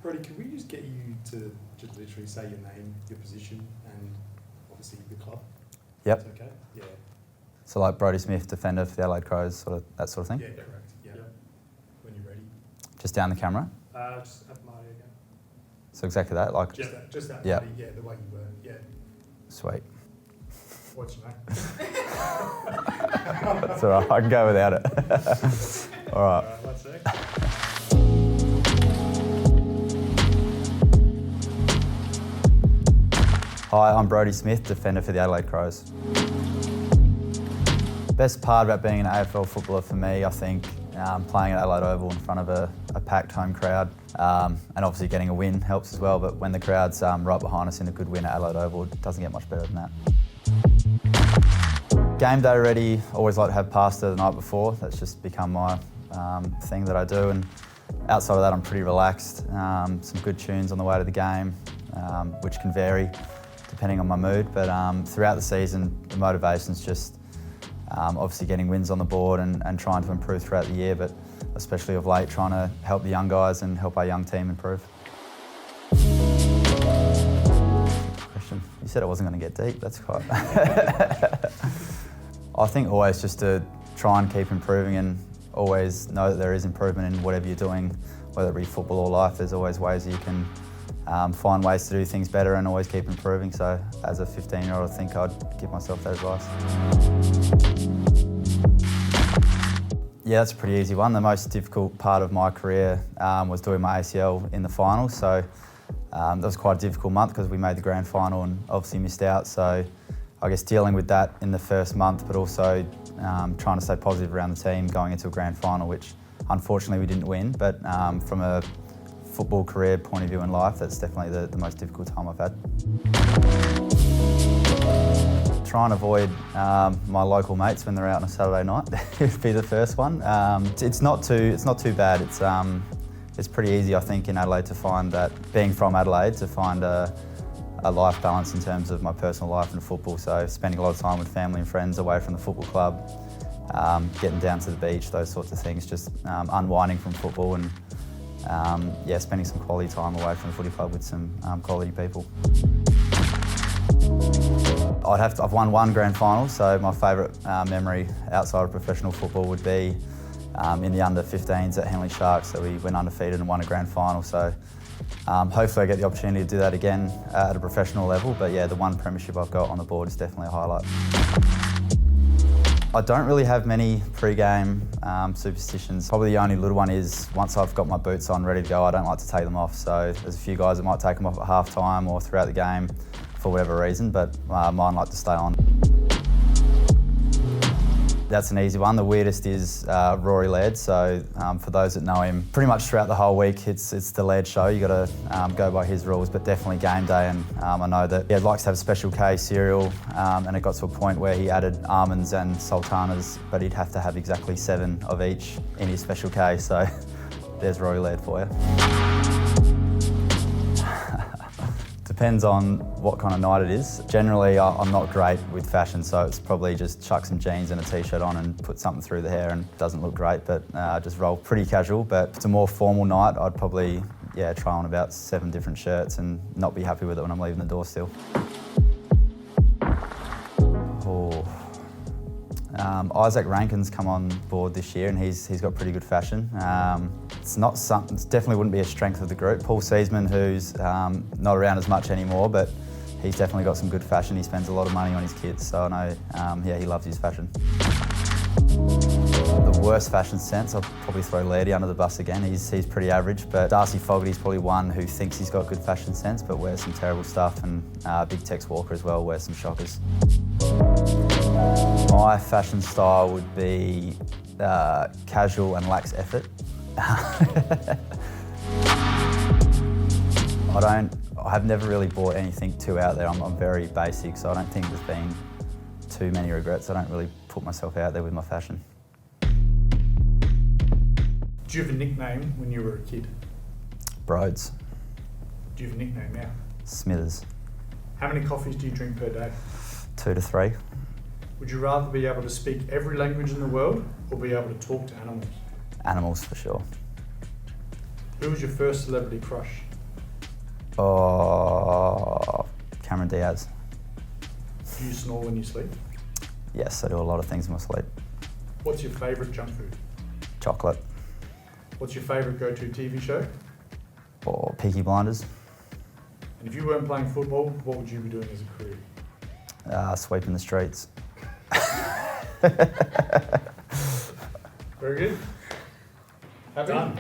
Brodie, can we just get you to just literally say your name, your position, and obviously the club? Yep. That's okay? Yeah. So like Brodie Smith, defender for the Adelaide Crows, sort of that sort of thing? Yeah, correct. Yeah. When you're ready. Just down the camera? Just up Marty again. So exactly that? Like Just that yeah. Marty, yeah, the way you were, yeah. Sweet. What's your name? It's all right, I can go without it. All right. 1 sec. Hi, I'm Brodie Smith, defender for the Adelaide Crows. Best part about being an AFL footballer for me, I think, playing at Adelaide Oval in front of a packed home crowd, and obviously getting a win helps as well, but when the crowd's right behind us in a good win at Adelaide Oval, it doesn't get much better than that. Game day ready, always like to have pasta the night before. That's just become my thing that I do, and outside of that I'm pretty relaxed. Some good tunes on the way to the game, which can vary depending on my mood, but throughout the season the motivation's just obviously getting wins on the board and trying to improve throughout the year, but especially of late trying to help the young guys and help our young team improve. Question. You said I wasn't going to get deep, that's quite... I think always just to try and keep improving and always know that there is improvement in whatever you're doing, whether it be football or life. There's always ways you can find ways to do things better and always keep improving. So as a 15-year-old, I think I'd give myself that advice. Yeah, that's a pretty easy one. The most difficult part of my career was doing my ACL in the final. So that was quite a difficult month because we made the grand final and obviously missed out. So I guess dealing with that in the first month, but also trying to stay positive around the team going into a grand final, which unfortunately we didn't win. But from a football career point of view in life, that's definitely the most difficult time I've had. Try and avoid my local mates when they're out on a Saturday night. Would be the first one. It's not too bad. It's pretty easy, I think, in Adelaide to find that, being from Adelaide, to find a life balance in terms of my personal life and football. So spending a lot of time with family and friends away from the football club, getting down to the beach, those sorts of things, just unwinding from football and yeah, spending some quality time away from the footy club with some quality people. I've won one grand final, so my favourite memory outside of professional football would be in the under-15s at Henley Sharks. So we went undefeated and won a grand final. So hopefully I get the opportunity to do that again at a professional level. But yeah, the one premiership I've got on the board is definitely a highlight. I don't really have many pre-game superstitions. Probably the only little one is once I've got my boots on ready to go, I don't like to take them off. So there's a few guys that might take them off at half-time or throughout the game for whatever reason, but mine like to stay on. That's an easy one. The weirdest is Rory Laird. So for those that know him, pretty much throughout the whole week, it's the Laird show. You got to go by his rules, but definitely game day. And I know that he likes to have Special K cereal, and it got to a point where he added almonds and sultanas, but he'd have to have exactly 7 of each in his Special K. So there's Rory Laird for you. Depends on what kind of night it is. Generally, I'm not great with fashion, so it's probably just chuck some jeans and a t-shirt on and put something through the hair, and it doesn't look great, but just roll pretty casual. But if it's a more formal night, I'd probably try on about 7 different shirts and not be happy with it when I'm leaving the door still. Isaac Rankin's come on board this year and he's got pretty good fashion. It's definitely wouldn't be a strength of the group. Paul Seesman, who's not around as much anymore, but he's definitely got some good fashion. He spends a lot of money on his kids, so I know he loves his fashion. The worst fashion sense, I'll probably throw Lairdy under the bus again. He's pretty average, but Darcy Fogarty's probably one who thinks he's got good fashion sense but wears some terrible stuff, and Big Tex Walker as well wears some shockers. My fashion style would be casual and lacks effort. I have never really bought anything too out there. I'm very basic, so I don't think there's been too many regrets. I don't really put myself out there with my fashion. Do you have a nickname when you were a kid? Broads. Do you have a nickname now? Smithers. How many coffees do you drink per day? 2 to 3. Would you rather be able to speak every language in the world or be able to talk to animals? Animals, for sure. Who was your first celebrity crush? Oh, Cameron Diaz. Do you snore when you sleep? Yes, I do a lot of things in my sleep. What's your favourite junk food? Chocolate What's your favourite go-to TV show? or Peaky Blinders. And if you weren't playing football, what would you be doing as a career? Sweeping the streets. Very good. Happy? Done.